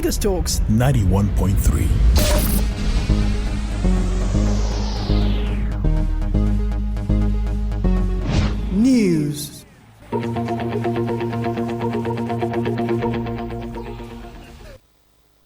Lagos Talks 91.3. News.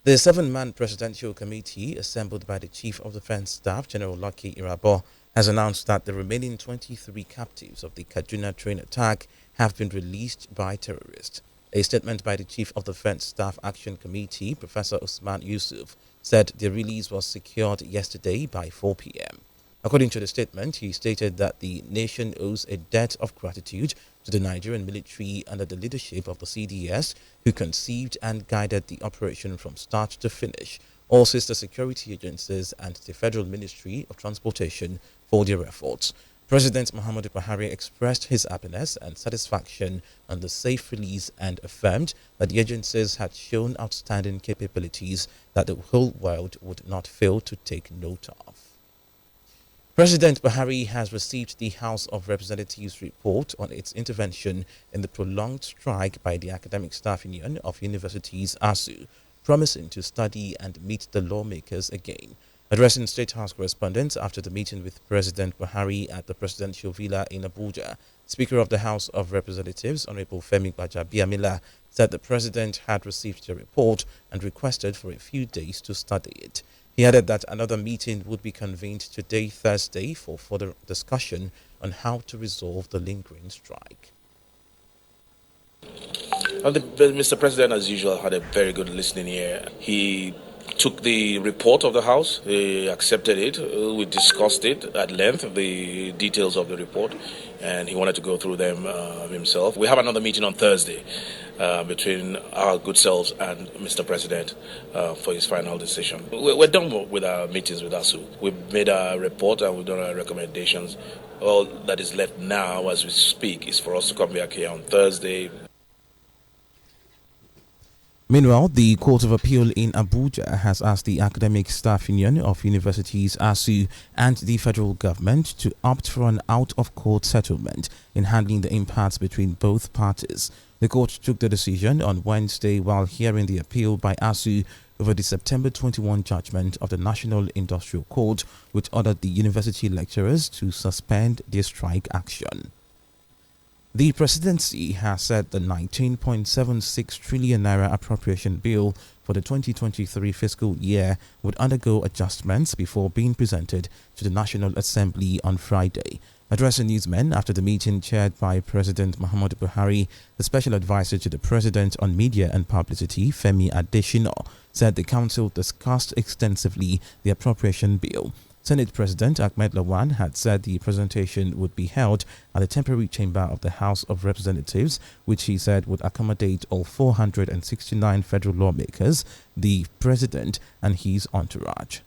The 7-man presidential committee assembled by the Chief of Defense Staff, General Lucky Irabor, has announced that the remaining 23 captives of the Kaduna train attack have been released by terrorists. A statement by the Chief of Defense Staff Action Committee, Professor Usman Yusuf, said the release was secured yesterday by 4 p.m. According to the statement, he stated that the nation owes a debt of gratitude to the Nigerian military under the leadership of the CDS, who conceived and guided the operation from start to finish, all sister security agencies and the Federal Ministry of Transportation for their efforts. President Muhammadu Buhari expressed his happiness and satisfaction on the safe release and affirmed that the agencies had shown outstanding capabilities that the whole world would not fail to take note of. President Buhari has received the House of Representatives report on its intervention in the prolonged strike by the Academic Staff Union of Universities ASUU, promising to study and meet the lawmakers again. Addressing State House correspondents after the meeting with President Buhari at the presidential villa in Abuja, Speaker of the House of Representatives, Honorable Femi Gbajabiamila, said the president had received the report and requested for a few days to study it. He added that another meeting would be convened today, Thursday, for further discussion on how to resolve the lingering strike. Mr. President, as usual, had a very good listening ear. He took the report of the House, he accepted it, we discussed it at length, the details of the report, and he wanted to go through them himself. We have another meeting on Thursday between our good selves and Mr. President for his final decision. We're done with our meetings with ASUU. We've made our report and we've done our recommendations. All that is left now as we speak is for us to come back here on Thursday. Meanwhile, the Court of Appeal in Abuja has asked the Academic Staff Union of Universities ASUU and the federal government to opt for an out-of-court settlement in handling the impasse between both parties. The court took the decision on Wednesday while hearing the appeal by ASUU over the September 21 judgment of the National Industrial Court, which ordered the university lecturers to suspend their strike action. The Presidency has said the 19.76 trillion naira appropriation bill for the 2023 fiscal year would undergo adjustments before being presented to the National Assembly on Friday. Addressing newsmen after the meeting chaired by President Muhammadu Buhari, the special advisor to the President on Media and Publicity, Femi Adesina, said the Council discussed extensively the appropriation bill. Senate President Ahmed Lawan had said the presentation would be held at the temporary chamber of the House of Representatives, which he said would accommodate all 469 federal lawmakers, the president, and his entourage.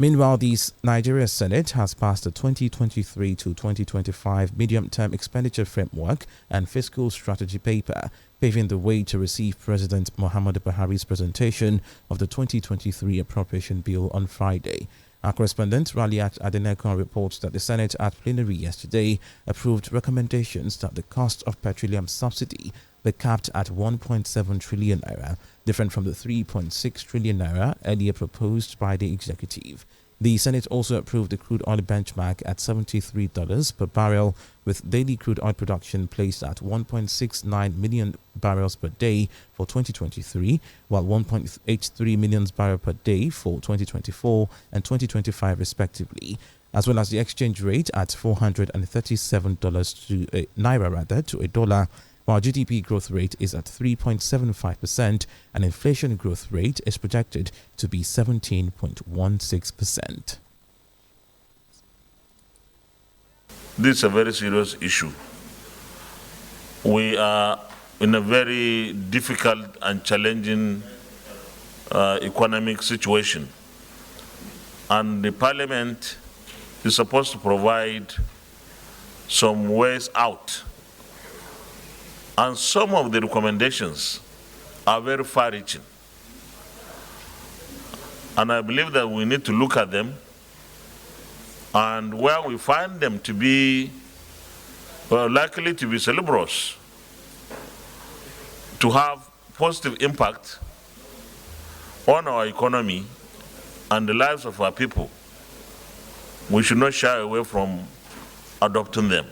Meanwhile, the Nigeria Senate has passed the 2023 to 2025 medium-term expenditure framework and fiscal strategy paper, paving the way to receive President Muhammadu Buhari's presentation of the 2023 appropriation bill on Friday. Our correspondent Raliat Adenekon reports that the Senate at plenary yesterday approved recommendations that the cost of petroleum subsidy be capped at 1.7 trillion naira, different from the 3.6 trillion naira earlier proposed by the executive. The Senate also approved the crude oil benchmark at $73 per barrel, with daily crude oil production placed at 1.69 million barrels per day for 2023, while 1.83 million barrels per day for 2024 and 2025 respectively, as well as the exchange rate at $437 to naira to a dollar, while GDP growth rate is at 3.75% and inflation growth rate is projected to be 17.16%. This is a very serious issue. We are in a very difficult and challenging economic situation, and the Parliament is supposed to provide some ways out. And some of the recommendations are very far-reaching. And I believe that we need to look at them, and where we find them to be likely to be salubrious, to have positive impact, on our economy and the lives of our people, we should not shy away from adopting them.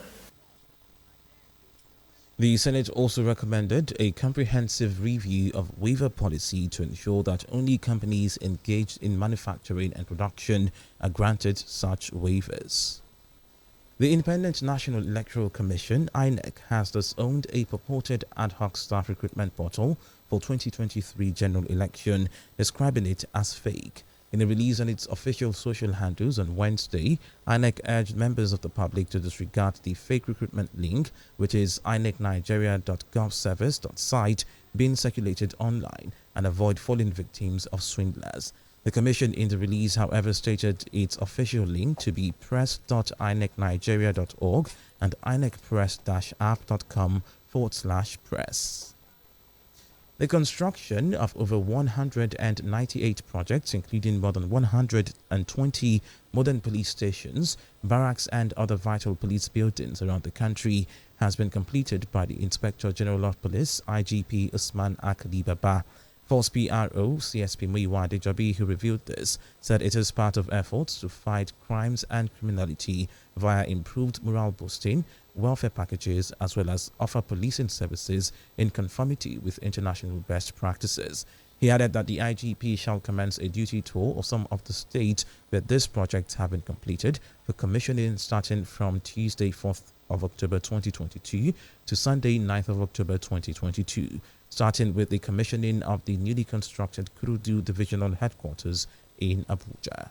The Senate also recommended a comprehensive review of waiver policy to ensure that only companies engaged in manufacturing and production are granted such waivers. The Independent National Electoral Commission, Anec, has thus owned a purported ad hoc staff recruitment portal for 2023 general election, describing it as fake. In a release on its official social handles on Wednesday, Anec urged members of the public to disregard the fake recruitment link, which is inecnigeria.govservice.site, being circulated online, and avoid falling victims of swindlers. The Commission in the release, however, stated its official link to be press.inecnigeria.org and inecpress-app.com/press. The construction of over 198 projects, including more than 120 modern police stations, barracks and other vital police buildings around the country, has been completed by the Inspector General of Police, IGP Usman Akali Baba. Force PRO CSP Muyiwa Adejobi, who revealed this, said it is part of efforts to fight crimes and criminality via improved morale boosting, welfare packages, as well as offer policing services in conformity with international best practices. He added that the IGP shall commence a duty tour of some of the states where these projects have been completed for commissioning starting from Tuesday 4th of October 2022 to Sunday 9th of October 2022, starting with the commissioning of the newly constructed Kurudu Divisional Headquarters in Abuja.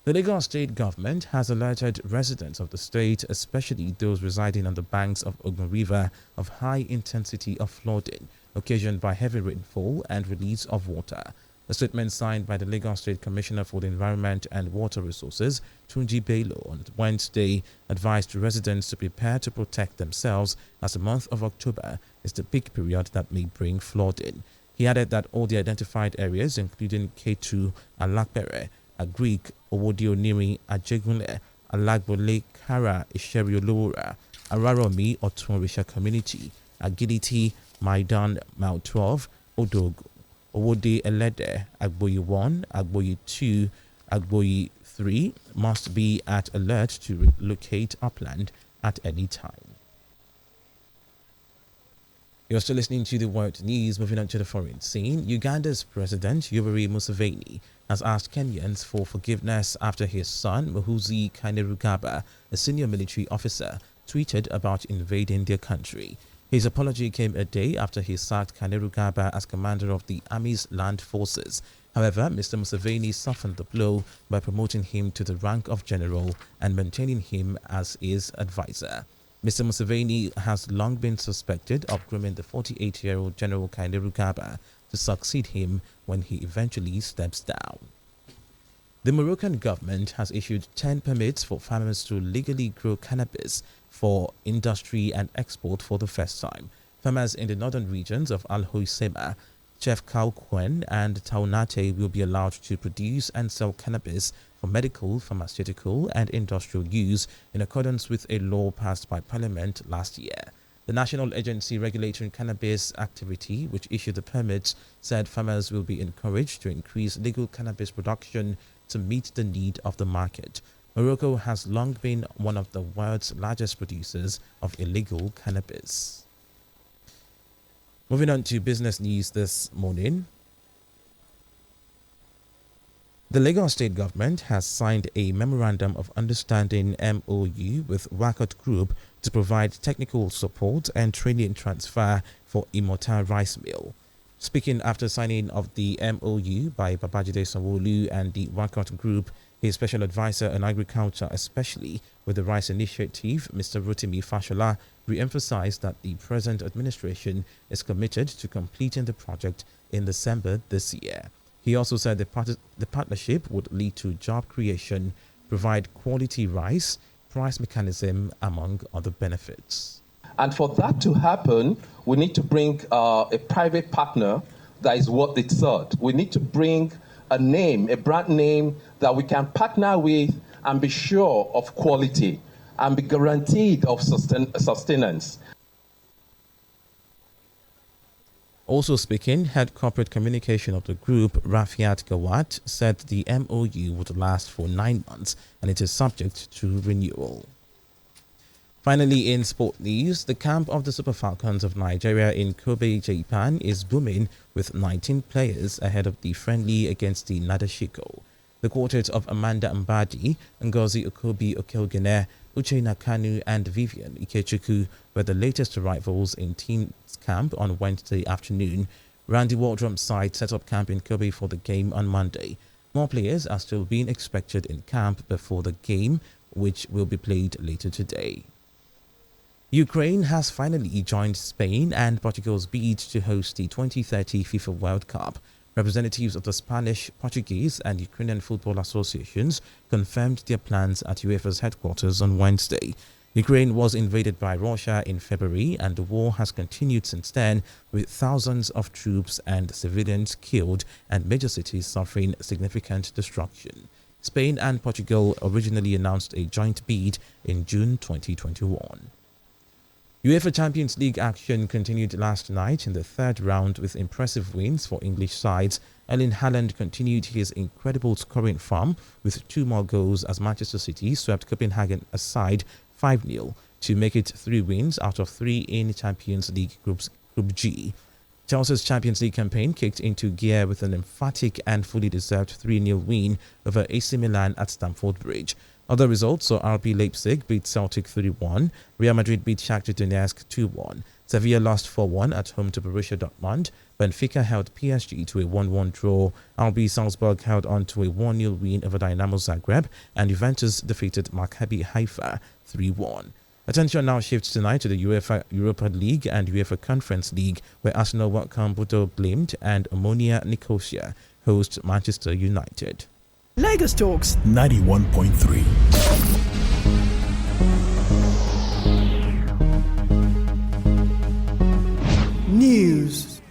The Lagos state government has alerted residents of the state, especially those residing on the banks of Ogun River, of high intensity of flooding occasioned by heavy rainfall and release of water. A statement signed by the Lagos State Commissioner for the Environment and Water Resources, Tunji Bello, on Wednesday advised residents to prepare to protect themselves as the month of October is the peak period that may bring flooding. He added that all the identified areas, including Ketu, Alakpere, Agric, Owodioniri, Ajegunle, Alagbole, Kara, Isheriolora, Araromi, Otunrisha Community, Agility, Maidan, Mount 12, Odog, Owode Elede, Agboyi 1, Agboyi 2, Agboyi 3 must be at alert to relocate upland at any time. You're still listening to the World News. Moving on to the foreign scene, Uganda's President Yoweri Museveni has asked Kenyans for forgiveness after his son Muhoozi Kainerugaba, a senior military officer, tweeted about invading their country. His apology came a day after he sacked Kainerugaba as commander of the Army's land forces. However, Mr. Museveni softened the blow by promoting him to the rank of general and maintaining him as his advisor. Mr. Museveni has long been suspected of grooming the 48-year-old General Kainerugaba to succeed him when he eventually steps down. The Moroccan government has issued 10 permits for farmers to legally grow cannabis for industry and export for the first time. Farmers in the northern regions of Al Hoceima, Chefchaouen and Taounate will be allowed to produce and sell cannabis for medical, pharmaceutical and industrial use in accordance with a law passed by Parliament last year. The National Agency Regulating Cannabis Activity, which issued the permits, said farmers will be encouraged to increase legal cannabis production to meet the need of the market. Morocco has long been one of the world's largest producers of illegal cannabis. Moving on to business news this morning. The Lagos State government has signed a Memorandum of Understanding MOU with Wakot Group to provide technical support and training transfer for Imota Rice Mill. Speaking after signing of the MOU by Babajide Sanwo-Olu and the Wakot Group, his special advisor on agriculture, especially with the Rice Initiative, Mr. Rotimi Fashola, re-emphasized that the present administration is committed to completing the project in December this year. He also said the partnership would lead to job creation, provide quality rice, price mechanism, among other benefits. And for that to happen, we need to bring a private partner that is worth its salt. We need to bring a name, a brand name that we can partner with and be sure of quality and be guaranteed of sustenance. Also speaking, head corporate communication of the group, Rafiat Gawat, said the MOU would last for 9 months and it is subject to renewal. Finally, in sport news, the camp of the Super Falcons of Nigeria in Kobe, Japan is booming with 19 players ahead of the friendly against the Nadeshiko. The quartet of Amanda Mbadi, Ngozi Okobi Okelgene, Uchenna Kanu and Vivian Ikechukwu were the latest arrivals in team's camp on Wednesday afternoon. Randy Waldrum's side set up camp in Kobe for the game on Monday. More players are still being expected in camp before the game, which will be played later today. Ukraine has finally joined Spain and Portugal's bid to host the 2030 FIFA World Cup. Representatives of the Spanish, Portuguese and Ukrainian football associations confirmed their plans at UEFA's headquarters on Wednesday. Ukraine was invaded by Russia in February and the war has continued since then, with thousands of troops and civilians killed and major cities suffering significant destruction. Spain and Portugal originally announced a joint bid in June 2021. UEFA Champions League action continued last night in the third round with impressive wins for English sides. Erling Haaland continued his incredible scoring form with 2 more goals as Manchester City swept Copenhagen aside 5-0 to make it 3 wins out of 3 in Champions League Group G. Chelsea's Champions League campaign kicked into gear with an emphatic and fully deserved 3-0 win over AC Milan at Stamford Bridge. Other results saw RB Leipzig beat Celtic 3-1, Real Madrid beat Shakhtar Donetsk 2-1, Sevilla lost 4-1 at home to Borussia Dortmund, Benfica held PSG to a 1-1 draw, RB Salzburg held on to a 1-0 win over Dynamo Zagreb, and Juventus defeated Maccabi Haifa 3-1. Attention now shifts tonight to the UEFA Europa League and UEFA Conference League, where Arsenal welcome Bodo Glimt and Omonia Nicosia host Manchester United. Lagos Talks 91.3